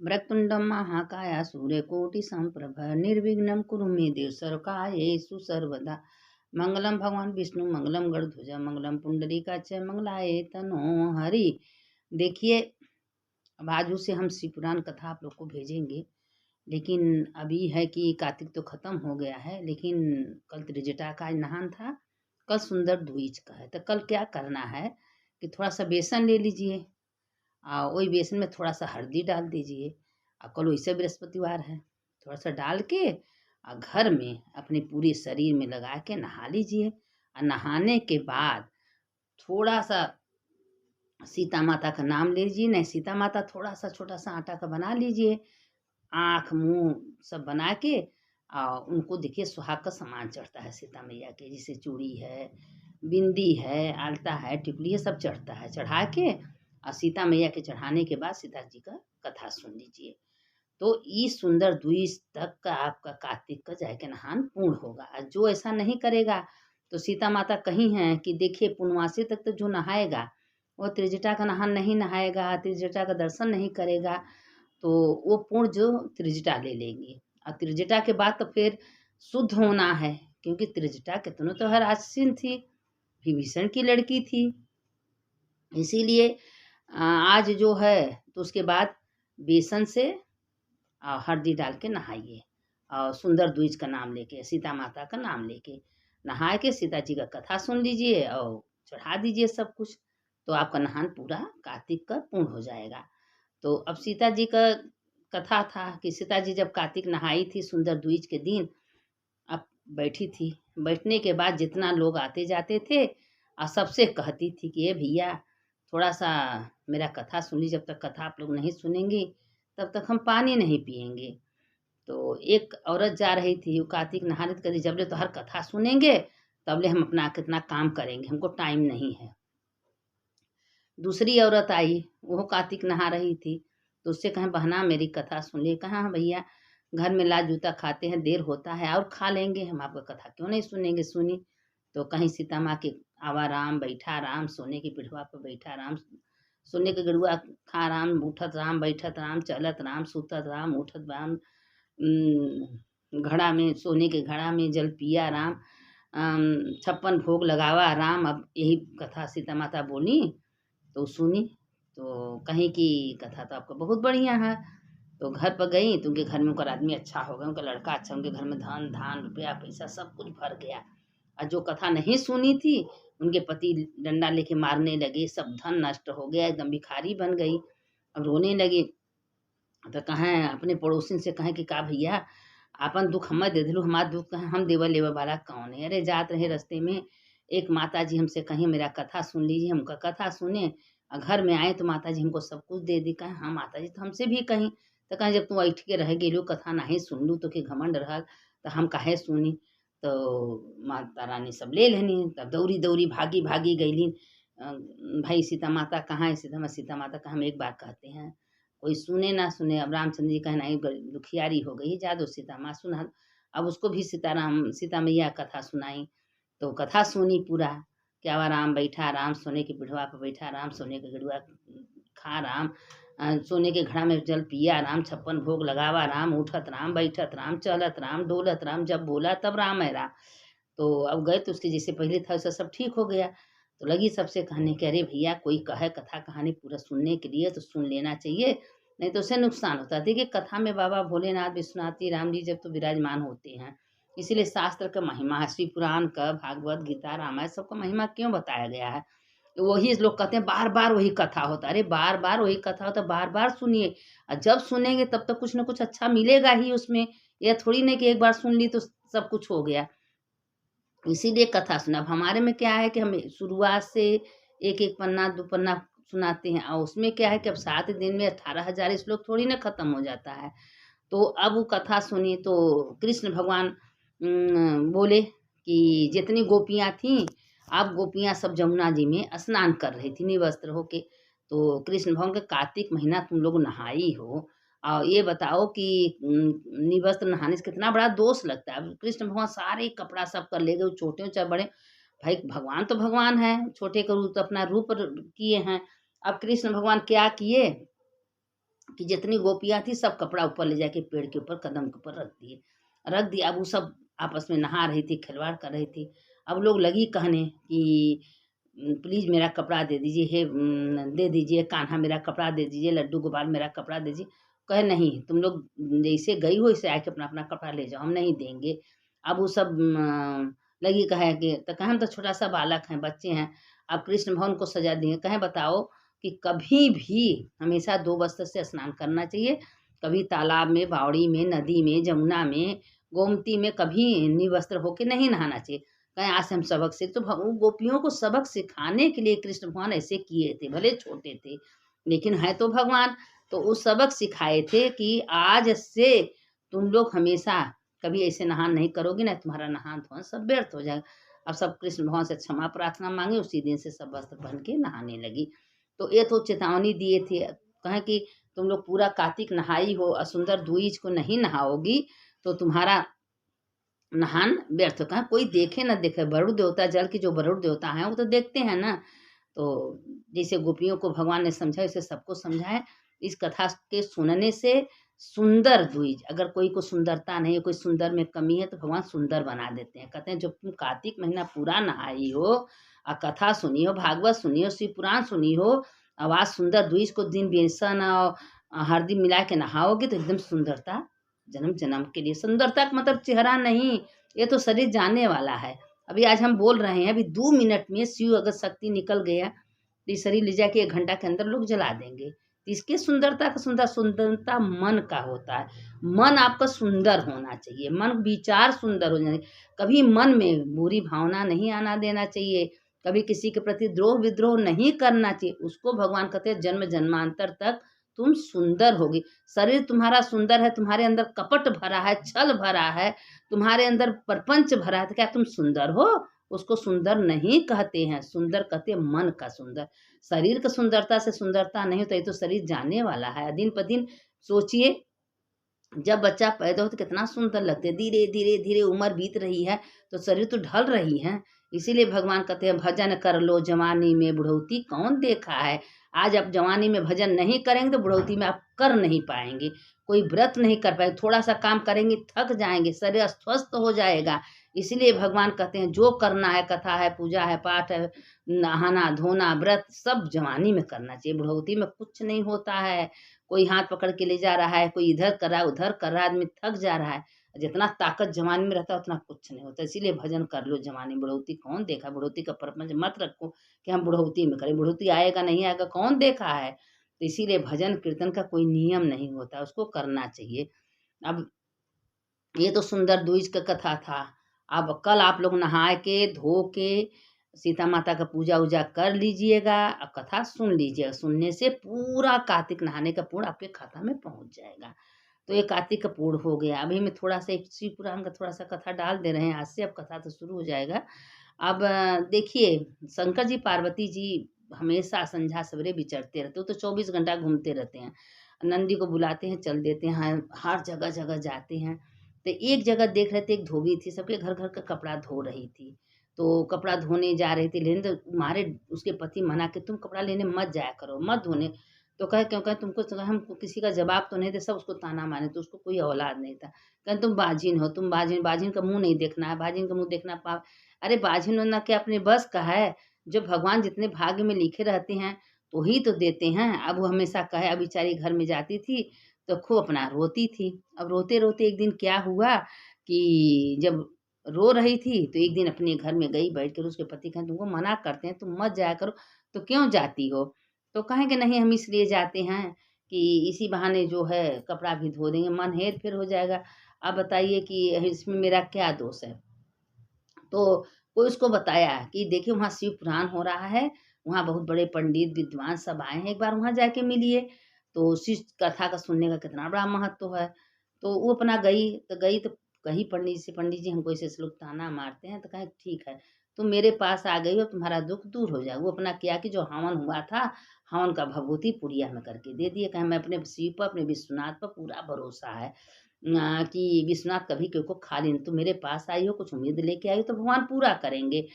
वक्रतुण्डं महाकाय सूर्यकोटिसम्प्रभ निर्विघ्नं कुरु मे देव सर्वकार्येषु सर्वदा। मंगलम भगवान विष्णु मंगलम गरुड़ध्वज मंगलम पुंडरीकाक्ष मंगलाय तनो हरि। देखिए, अब आज से हम शिव पुराण कथा आप लोग को भेजेंगे, लेकिन अभी है कि कार्तिक तो खत्म हो गया है, लेकिन कल त्रिजटा का आज नहान था, कल सुंदर द्विज का है। तो कल क्या करना है कि थोड़ा सा बेसन ले लीजिए, वही बेसन में थोड़ा सा हल्दी डाल दीजिए। कल वैसे बृहस्पतिवार है, थोड़ा सा डाल के घर में अपने पूरे शरीर में लगा के नहा लीजिए। और नहाने के बाद थोड़ा सा सीता माता का नाम लीजिए। नहीं, सीता माता थोड़ा सा छोटा सा आटा का बना लीजिए, आँख मुँह सब बना के उनको देखिए सुहाग का सामान चढ़ता है सीता मैया के, जैसे चूड़ी है, बिंदी है, आलता है, टिकुली है, सब चढ़ता है। चढ़ा के और सीता मैया के चढ़ाने के बाद सीता जी का कथा सुन लीजिए। तो इस सुंदर द्विज तक का आपका कार्तिक का जाके नहान पूर्ण होगा। और जो ऐसा नहीं करेगा तो सीता माता कही हैं कि देखिए, पूर्णवासी तक तो जो नहाएगा वो त्रिजटा का नहान नहीं नहाएगा, त्रिजटा का दर्शन नहीं करेगा, तो वो पूर्ण जो त्रिजटा ले लेंगे। और त्रिजटा के बाद तो फिर शुद्ध होना है, क्योंकि त्रिजटा कितनों तो हर आश्विन थी, विभीषण की लड़की थी। इसीलिए आज जो है तो उसके बाद बेसन से हल्दी डाल के नहाइए, और सुंदर द्विज का नाम लेके, सीता माता का नाम लेके नहा के सीता जी का कथा सुन लीजिए और चढ़ा दीजिए सब कुछ। तो आपका नहान पूरा कार्तिक का पूर्ण हो जाएगा। तो अब सीता जी का कथा था कि सीता जी जब कार्तिक नहाई थी सुंदर द्विज के दिन, अब बैठी थी। बैठने के बाद जितना लोग आते जाते थे और सबसे कहती थी कि ये भैया थोड़ा सा मेरा कथा सुन लीजिए, जब तक कथा आप लोग नहीं सुनेंगे तब तक हम पानी नहीं पिएंगे। तो एक औरत जा रही थी, वो कार्तिक नहा रही थी, जब ले तो हर कथा सुनेंगे तब ले हम अपना कितना काम करेंगे, हमको टाइम नहीं है। दूसरी औरत आई, वो कार्तिक नहा रही थी, तो उससे कहें बहना मेरी कथा सुन ले। कहा हाँ भैया, घर में लाल जूता खाते हैं, देर होता है और खा लेंगे, हम आपका कथा क्यों नहीं सुनेंगे। सुनी तो कहीं सीता माँ के आवा राम बैठा राम, सोने की पिढ़वा पर बैठा राम, सोने के गरुआ खा राम, उठत राम बैठत राम, चलत राम सुतत राम उठत राम, घड़ा में सोने के घड़ा में जल पिया राम, 56 भोग लगावा राम। अब यही कथा सीता माता बोली तो सुनी, तो कहीं की कथा तो आपका बहुत बढ़िया है। तो घर पर गई तो उनके घर में उनका आदमी अच्छा हो गया, उनका लड़का अच्छा, उनके घर में धन धान रुपया पैसा सब कुछ भर गया। और जो कथा नहीं सुनी थी उनके पति डंडा लेके मारने लगे, सब धन नष्ट हो गया, एकदम भिखारी बन गई। अब रोने लगी तो कहें अपने पड़ोसिन से कहें कि का भैया आपन दुख हमें दे दिलू, हमारा दुख कहें हम देवा लेवा वाला कौन है। अरे जात रहे रास्ते में एक माता जी हमसे कहीं मेरा कथा सुन लीजिए, हम उनका कथा सुने और घर में आए तो माता जी हमको सब कुछ दे दी। कहें हाँ माता जी, तो हमसे भी कहीं। तो कहें जब तुम ऐठ के रह गेलू कथा नहीं सुन लू तो के घमंड रहल, तो हम काहे सुनी। तो माता रानी सब ले लेनी, तब दौड़ी दौड़ी भागी भागी गईलीन। भाई सीता माता कहाँ है, सीता माता का हम एक बार कहते हैं, कोई सुने ना सुने। अब रामचंद्र जी कहना दुखियारी हो गई, जादो सीता माँ सुना। अब उसको भी सीता मैया कथा सुनाई, तो कथा सुनी पूरा। क्या हुआ, राम बैठा राम, सोने की पिढ़वा पर बैठा राम, सोने के गड़ुआ खा राम, सोने के घड़ा में जल पिया राम, 56 भोग लगावा राम, उठत राम बैठत राम, चलत राम डोलत राम, जब बोला तब राम है राम। तो अब गए तो उसके जैसे पहले था वैसा सब ठीक हो गया। तो लगी सबसे कहने के अरे भैया कोई कहे कथा कहानी पूरा सुनने के लिए तो सुन लेना चाहिए, नहीं तो उससे नुकसान होता है। देखिए कथा में बाबा भोलेनाथ विश्वनाथ जी राम जी जब तो विराजमान होते हैं, इसीलिए शास्त्र का महिमा है, श्री पुराण का, भागवत गीता रामायण सबका महिमा क्यों बताया गया है। तो वही लोग कहते हैं बार बार वही कथा होता है। अरे बार बार वही कथा होता है, बार बार सुनिए, और जब सुनेंगे तब तक कुछ ना कुछ अच्छा मिलेगा ही उसमें। यह थोड़ी नहीं कि एक बार सुन ली तो सब कुछ हो गया। इसीलिए कथा सुना। अब हमारे में क्या है कि हम शुरुआत से एक एक पन्ना दो पन्ना सुनाते हैं, और उसमें क्या है कि अब 7 दिन में 18,000 श्लोक थोड़ी ना खत्म हो जाता है। तो अब वो कथा सुनी तो कृष्ण भगवान बोले कि जितनी गोपियाँ थीं, अब गोपियाँ सब जमुना जी में स्नान कर रही थी निवस्त्र होके। तो कृष्ण भगवान के कार्तिक महीना तुम लोग नहाई हो, और ये बताओ कि निवस्त्र नहाने से कितना बड़ा दोष लगता है। अब कृष्ण भगवान सारे कपड़ा सब कर ले गए, छोटे हो चाहे बड़े, भाई भगवान तो भगवान है, छोटे का रूप तो अपना रूप किए हैं। अब कृष्ण भगवान क्या किए कि जितनी गोपियाँ थी सब कपड़ा ऊपर ले जाके पेड़ के ऊपर कदम के ऊपर रख दिया। अब वो सब आपस में नहा रही थी, खिलवाड़ कर रही थी। अब लोग लगी कहने कि प्लीज़ मेरा कपड़ा दे दीजिए, हे दे दीजिए कान्हा, मेरा कपड़ा दे दीजिए, लड्डू गोपाल मेरा कपड़ा दे दीजिए। कहे नहीं, तुम लोग जैसे गई हो ऐसे आके अपना अपना कपड़ा ले जाओ, हम नहीं देंगे। अब वो सब लगी कहे कि तो कहे हम तो छोटा सा बालक हैं, बच्चे हैं, अब कृष्ण भगवान को सजा दिए। कहे बताओ कि कभी भी हमेशा 2 वस्त्र से स्नान करना चाहिए। कभी तालाब में, बावड़ी में, नदी में, जमुना में, गोमती में कभी निवस्त्र होके नहीं नहाना चाहिए। कहें आज से हम सबक सीख, तो गोपियों को सबक सिखाने के लिए कृष्ण भगवान ऐसे किए थे, भले छोटे थे लेकिन है तो भगवान। तो वो सबक सिखाए थे कि आज से तुम लोग हमेशा कभी ऐसे नहान नहीं करोगे ना, तुम्हारा नहान धोना सब व्यर्थ हो जाएगा। अब सब कृष्ण भगवान से क्षमा प्रार्थना मांगे, उसी दिन से सब वस्त्र पहन के नहाने लगी। तो ये तो चेतावनी दिए थे, कहें कि तुम लोग पूरा कार्तिक नहाई हो और सुंदर द्विज को नहीं नहाओगी तो तुम्हारा नहान व्यर्थ हो। कहा कोई देखे ना देखे, वरुण देवता, जल की जो वरुण देवता हैं वो तो देखते हैं ना। तो जैसे गोपियों को भगवान ने समझाया वैसे सबको समझाए। इस कथा के सुनने से सुंदर द्विज, अगर कोई को सुंदरता नहीं है, कोई सुंदर में कमी है तो भगवान सुंदर बना देते हैं। कहते हैं जब तुम कार्तिक महीना पूरा नहाई हो और कथा सुनी हो, भागवत सुनी हो, शिव पुराण सुनी हो, आवाज सुंदर द्विज को दिन बेसन और हल्दी मिला के नहाओगे तो एकदम सुंदरता जन्म जन्म के लिए। सुंदरता का मतलब चेहरा नहीं, ये तो शरीर जाने वाला है। अभी आज हम बोल रहे हैं, अभी 2 मिनट में शिव अगर शक्ति निकल गया तो ये शरीर ले जाके 1 घंटा के अंदर लोग जला देंगे। तो इसके सुंदरता का सुंदरता मन का होता है। मन आपका सुंदर होना चाहिए, मन विचार सुंदर हो जाए। कभी मन में बुरी भावना नहीं आना देना चाहिए, कभी किसी के प्रति द्रोह विद्रोह नहीं करना चाहिए। उसको भगवान कहते हैं जन्म जन्मांतर तक तुम सुंदर होगी। शरीर तुम्हारा सुंदर है, तुम्हारे अंदर कपट भरा है, छल भरा है, तुम्हारे अंदर प्रपंच भरा है, तो क्या तुम सुंदर हो? उसको सुंदर नहीं कहते हैं, सुंदर कहते हैं मन का सुंदर। शरीर का सुंदरता से सुंदरता नहीं होता, ये तो शरीर जाने वाला है। दिन पर दिन सोचिए, जब बच्चा पैदा हो तो कितना सुंदर लगते हैं, धीरे धीरे धीरे उम्र बीत रही है तो शरीर तो ढल रही है। इसीलिए भगवान कहते हैं भजन कर लो जवानी में बुढ़ौती कौन देखा है। आज आप जवानी में भजन नहीं करेंगे तो बुढ़ौती में आप कर नहीं पाएंगे, कोई व्रत नहीं कर पाएंगे, थोड़ा सा काम करेंगे थक जाएंगे, शरीर अस्वस्थ हो जाएगा। इसीलिए भगवान कहते हैं जो करना है, कथा है, पूजा है, पाठ है, नहाना धोना व्रत सब जवानी में करना चाहिए। बुढ़ौती में कुछ नहीं होता है। कोई हाथ पकड़ के ले जा रहा है, कोई इधर कर रहा है, उधर कर रहा है, आदमी थक जा रहा है। जितना ताकत जवानी में रहता है उतना कुछ नहीं होता। इसीलिए भजन कर लो जवानी, बुढ़ौती कौन देखा। बुढ़ौती का प्रपंच मत रखो कि हम बुढ़ौती में करें, बुढ़ौती आएगा नहीं आएगा कौन देखा है। तो इसीलिए भजन कीर्तन का कोई नियम नहीं होता, उसको करना चाहिए। अब ये तो सुंदर द्विज का कथा था। अब कल आप लोग नहा के धो के सीता माता का पूजा वूजा कर लीजिएगा और कथा सुन लीजिएगा। सुनने से पूरा कार्तिक नहाने का पुण्य आपके खाता में पहुंच जाएगा। तो ये कार्तिक का पूर्ण हो गया। अभी मैं थोड़ा सा एक शिव पुराण का थोड़ा सा कथा डाल दे रहे हैं आज से, अब कथा तो शुरू हो जाएगा। अब देखिए, शंकर जी पार्वती जी हमेशा संध्या सवेरे विचरते रहते, वो तो 24 घंटा घूमते रहते हैं। नंदी को बुलाते हैं, चल देते हैं, हर जगह जगह जाते हैं। तो एक जगह देख रहे थे, एक धोबी थी, सबके घर घर का कपड़ा धो रही थी। तो कपड़ा धोने जा रही थी, लेकिन तो मारे उसके पति मना के तुम कपड़ा लेने मत जाया करो, मत धोने। तो कहे क्यों, कहे तुमको तो हम किसी का जवाब तो नहीं दे, सब उसको ताना मारे, तो उसको कोई औलाद नहीं था। कहे तुम बाजिन हो, तुम बाजिन, बाजिन का मुंह नहीं देखना है, बाजिन का मुंह देखना पाप। अरे बाजिन होना क्या अपने बस का है? जो भगवान जितने भाग्य में लिखे रहते हैं तो ही तो देते हैं। अब वो हमेशा कहे, अब बेचारी घर में जाती थी तो खूब अपना रोती थी। अब रोते रोते एक दिन क्या हुआ कि जब रो रही थी तो एक दिन अपने घर में गई, बैठ कर उसके पति कहें तुमको मना करते हैं तुम मत जाया करो, तो क्यों जाती हो? तो कहें कि नहीं हम इसलिए जाते हैं कि इसी बहाने जो है कपड़ा भी धो देंगे, मन हेर फेर हो जाएगा। अब बताइए कि इसमें मेरा क्या दोष है? तो कोई उसको बताया कि देखिए वहाँ शिव पुराण हो रहा है, वहाँ बहुत बड़े पंडित विद्वान सब आए हैं, एक बार वहाँ जाके मिलिए। तो शिव कथा का सुनने का कितना बड़ा महत्व है। तो वो अपना गई तो कही पंडित से, पंडित जी हमको ऐसे लोग ताना मारते हैं। तो कहे ठीक है, तुम मेरे पास आ गई हो, तुम्हारा दुख दूर हो जाए। वो अपना किया कि जो हवन हुआ था, हवन का भभूति पुड़िया में करके दे दिए। कहे मैं अपने शिव पर, अपने विश्वनाथ पर पूरा भरोसा है कि विश्वनाथ कभी केहू को खाली नहीं, तुम मेरे पास आई हो, कुछ उम्मीद लेके आई हो तो भगवान पूरा करेंगे।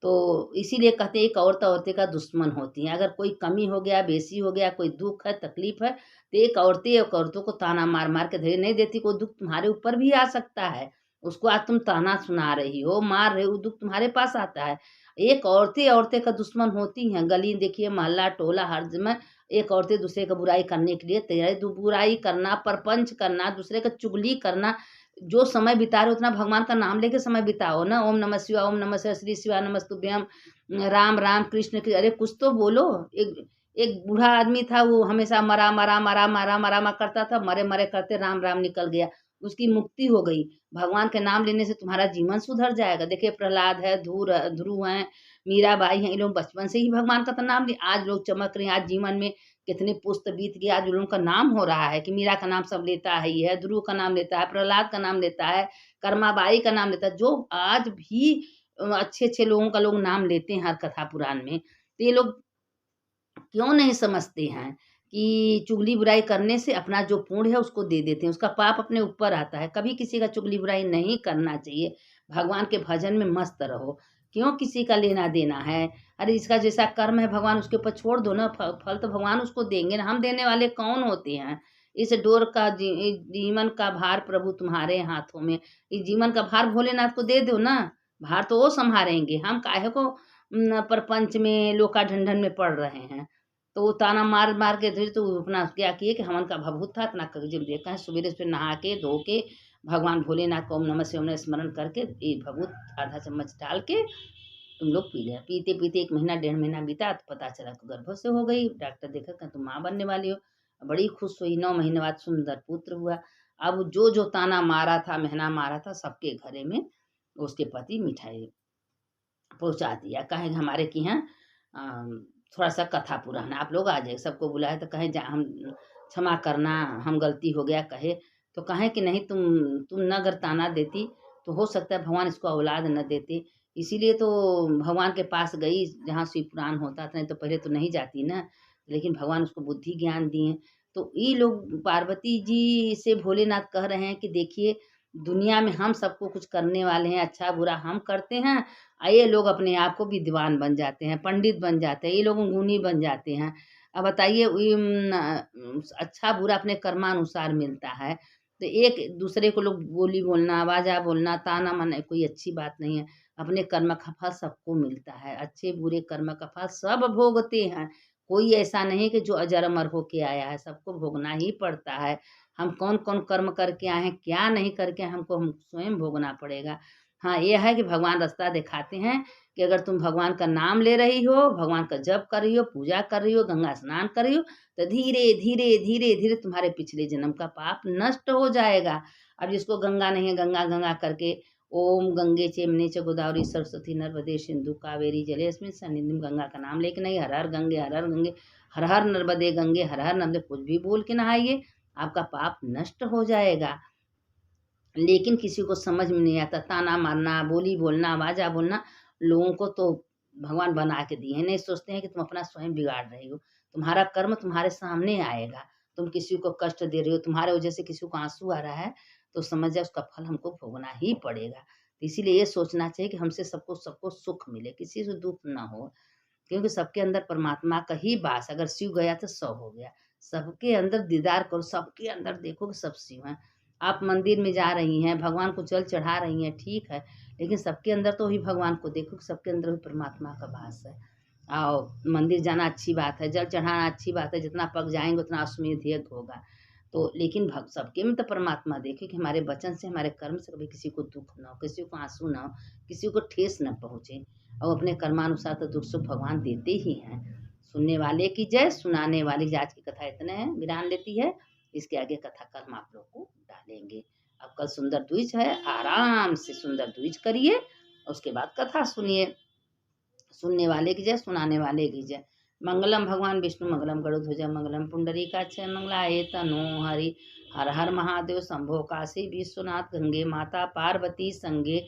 तो इसीलिए कहते हैं एक औरत औरतें का दुश्मन होती हैं। अगर कोई कमी हो गया, बेसी हो गया, कोई दुख है, तकलीफ है, तो एक औरतों को ताना मार मार के धैर्य नहीं देती। कोई दुख तुम्हारे ऊपर भी आ सकता है, उसको आज तुम ताना सुना रही हो, मार रहे हो, दुख तुम्हारे पास आता है। एक औरतें औरतें का दुश्मन होती हैं। गली देखिए, मोहल्ला टोला हर जगह एक औरतें दूसरे का बुराई करने के लिए तैयार है। बुराई करना, परपंच करना, दूसरे का चुगली करना। जो समय बिता रहे हो उतना भगवान का नाम लेके समय बिताओ ना। ओम नमः शिवाय, ओम नमः शिवाय, श्री शिवाय नमस्तुभ्यम, राम राम कृष्ण कृष्ण, अरे कुछ तो बोलो। एक एक बूढ़ा आदमी था, वो हमेशा मरा मरा मरा मरा मरा मरा करता था, मरे मरे करते राम राम निकल गया, उसकी मुक्ति हो गई। भगवान के नाम लेने से तुम्हारा जीवन सुधर जाएगा। देखिए प्रहलाद है, ध्रुव है, मीराबाई है, इन लोग बचपन से ही भगवान का तो नाम लिए, आज लोग चमक रहे हैं। आज जीवन में कितने पुस्त बीत गए, आज उन लोगों का नाम हो रहा है कि मीरा का नाम सब लेता है, ही है, ध्रुव का नाम लेता है, प्रहलाद का नाम लेता है, कर्माबाई का नाम लेता है, जो आज भी अच्छे अच्छे लोगों का लोग नाम लेते हैं हर कथा पुराण में। तो ये लोग क्यों नहीं समझते हैं कि चुगली बुराई करने से अपना जो पुण्य है उसको दे देते हैं, उसका पाप अपने ऊपर आता है। कभी किसी का चुगली बुराई नहीं करना चाहिए। भगवान के भजन में मस्त रहो। क्यों किसी का लेना देना है? अरे इसका जैसा कर्म है भगवान उसके ऊपर छोड़ दो ना, फल तो भगवान उसको देंगे ना। हम देने वाले कौन होते हैं? इस डोर का जीवन का भार प्रभु तुम्हारे हाथों में। इस जीवन का भार भोलेनाथ को दे दो ना, भार तो वो संभालेंगे। हम काहे को प्रपंच में लोका ढंढन में पड़ रहे हैं। तो वो ताना मार मार के फिर तो अपना क्या किए कि हवन का भभूत था इतना जब देखा है, सवेरे से नहा के धो के भगवान भोलेनाथ को ओम नमः शिवाय ओम स्मरण करके ये भभूत आधा चम्मच डाल के तुम लोग पी लिया। पीते पीते 1 महीना 1.5 महीना बीता तो पता चला कि गर्भ से हो गई। डॉक्टर देखा कि तुम माँ बनने वाली हो। बड़ी खुश हुई। 9 महीने बाद सुंदर पुत्र हुआ। अब जो जो ताना मारा था, मेहना मारा था, सबके घरे में उसके पति मिठाई पहुँचा दिया। कहें हमारे के यहाँ थोड़ा सा कथा पुराण है, आप लोग आ जाइए। सबको बुलाए तो कहें जा हम क्षमा करना, हम गलती हो गया कहे। तो कहें कि नहीं, तुम न अगर ताना देती तो हो सकता है भगवान इसको औलाद न देते। इसीलिए तो भगवान के पास गई जहाँ शिव पुराण होता था, नहीं तो पहले तो नहीं जाती ना। लेकिन भगवान उसको बुद्धि ज्ञान दिए। तो ये लोग पार्वती जी से भोलेनाथ कह रहे हैं कि देखिए दुनिया में हम सबको कुछ करने वाले हैं, अच्छा बुरा हम करते हैं। ये लोग अपने आप को विद्वान बन जाते हैं, पंडित बन जाते हैं, ये लोग गुणी बन जाते हैं। अब बताइए अच्छा बुरा अपने कर्मानुसार मिलता है। तो एक दूसरे को लोग बोली बोलना, आवाजा बोलना, ताना मारना कोई अच्छी बात नहीं है। अपने कर्म का फल सबको मिलता है। अच्छे बुरे कर्म का फल सब भोगते हैं। कोई ऐसा नहीं कि जो अजर अमर होके आया है, सबको भोगना ही पड़ता है। हम कौन कौन कर्म करके आए हैं, क्या नहीं करके हमको हम स्वयं भोगना पड़ेगा। हाँ, ये है कि भगवान रास्ता दिखाते हैं कि अगर तुम भगवान का नाम ले रही हो, भगवान का जप कर रही हो, पूजा कर रही हो, गंगा स्नान कर रही हो, तो धीरे धीरे धीरे धीरे तुम्हारे पिछले जन्म का पाप नष्ट हो जाएगा। अब जिसको गंगा नहीं है, गंगा गंगा करके ओम गंगे चेमने च गोदावरी सरस्वती नर्मदे सिंधु कावेरी जलेस्मिन सन्निधिम, गंगा का नाम लेके नहीं, हर हर गंगे हर हर गंगे, हर हर नर्मदे गंगे, हर हर नर्मदे, कुछ भी बोल के नहाइए, आपका पाप नष्ट हो जाएगा। लेकिन किसी को समझ में नहीं आता। ताना मारना, बोली बोलना, आवाजा बोलना, लोगों को तो भगवान बना के दिए हैं। नहीं सोचते हैं कि तुम अपना स्वयं बिगाड़ रही हो। तुम्हारा कर्म तुम्हारे सामने आएगा। तुम किसी को कष्ट दे रही हो, तुम्हारे वजह से किसी को आंसू आ रहा है, तो समझ जाए उसका फल हमको भोगना ही पड़ेगा। तो इसीलिए ये सोचना चाहिए कि हमसे सबको सबको सुख मिले, किसी से दुख ना हो। क्योंकि सबके अंदर परमात्मा का ही वास। अगर शिव गया तो सब हो गया। सबके अंदर दीदार करो, सबके अंदर देखो कि सब शिव हैं। आप मंदिर में जा रही हैं, भगवान को जल चढ़ा रही हैं, ठीक है, लेकिन सबके अंदर तो वही भगवान को देखो कि सबके अंदर वही परमात्मा का वास है। और मंदिर जाना अच्छी बात है, जल चढ़ाना अच्छी बात है, जितना पग जाएंगे उतना अश्वमेध यज्ञ होगा। तो लेकिन सबके में तो परमात्मा देखे कि हमारे वचन से, हमारे कर्म से कभी किसी को दुख ना हो, किसी को आंसू ना हो, किसी को ठेस न पहुँचे। और अपने कर्मानुसार तो दुख सुख भगवान देते ही हैं। सुनने वाले की जय, सुनाने वाली की। आज की कथा इतने है विराम लेती है। इसके आगे कथा कल हम आप लोग को डालेंगे। अब कल सुंदर द्विज है, आराम से सुंदर द्विज करिए, उसके बाद कथा सुनिए। सुनने वाले की जय, सुनाने वाले की जय। मंगलम भगवान विष्णु मंगलम गरुध्वज मंगलम पुंडरीकाक्षय मंगलाय तनो हरि। हर हर महादेव शंभो काशी विश्वनाथ गंगे माता पार्वती संगे।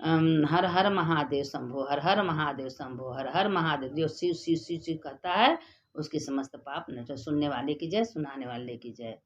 हर हर महादेव शंभो, हर हर महादेव शंभो, हर हर महादेव। जो शिव शिव शिव शिव कहता है उसके समस्त पाप नष्ट। सुनने वाले की जय, सुनाने वाले की जय।